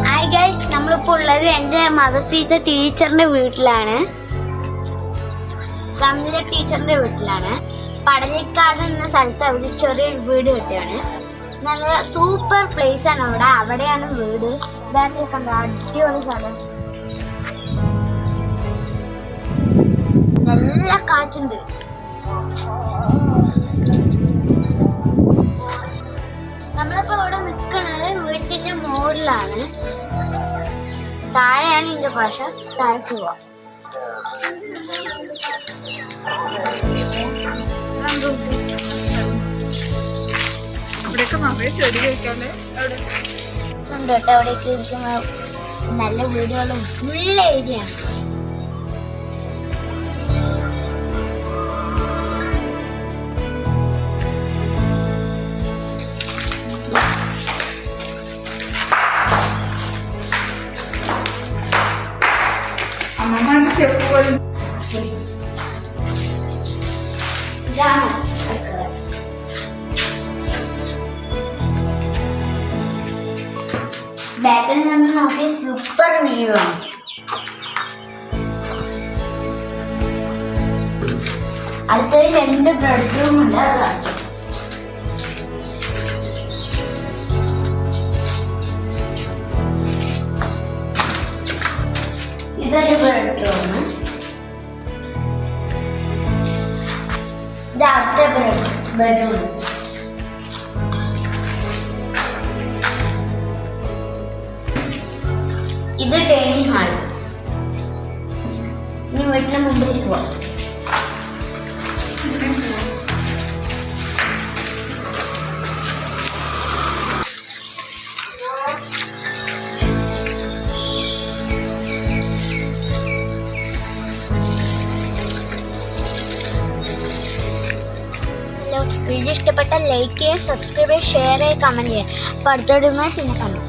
Hi guys, നമ്മളിപ്പോൾ ഉള്ളത് എൻ്റെ മദർസീത്തെ ടീച്ചറിൻ്റെ വീട്ടിലാണ്. തമിഴ് ടീച്ചറിൻ്റെ വീട്ടിലാണ്. പടലിക്കാട് എന്ന സ്ഥലത്ത് അവർ ചെറിയൊരു വീട് കെട്ടുകയാണ്. നല്ല സൂപ്പർ പ്ലേസ് ആണ് അവിടെ. അവിടെയാണ് വീട്. ബാക്കിൽ കണ്ട അടിപൊളി സ്ഥലം. നല്ല കാറ്റുണ്ട്. നമ്മളിപ്പോ ഇവിടെ നിൽക്കുന്നത് വീട്ടിന്റെ മുകളിലാണ്. താഴെയാണ് ഇതിന്റെ ഭാഷ. താഴേക്ക് പോവാം. കേട്ടോ, അവിടേക്ക് ഇരിക്കുന്ന നല്ല വീടുകളും ഫുൾ ഏരിയ ആണ്. ബാക്കിൽ നിന്ന് നോക്കിയ സൂപ്പർ വ്യൂ ആണ്. അടുത്തത് 2 ബെഡ്റൂം ഉണ്ട്. അത് കാണിച്ചു. ഇതൊരു ബെഡ്റൂം. ഇത് അടുത്ത ബെഡ്റൂം. ഇത് ഡൈനിങ് ഹാൾ. ഇനി വീട്ടിന് മുമ്പിലേക്ക് പോവാം. വീഡിയോ ഇഷ്ടപ്പെട്ടാൽ ലൈക്ക് ചെയ്യുക, സബ്സ്ക്രൈബ് ചെയ്യുക, ഷെയർ ചെയ്യുക, കമൻറ്റ് ചെയ്യുക. അപ്പോൾ അടുത്തോടുമായി പിന്നെ കാണാം.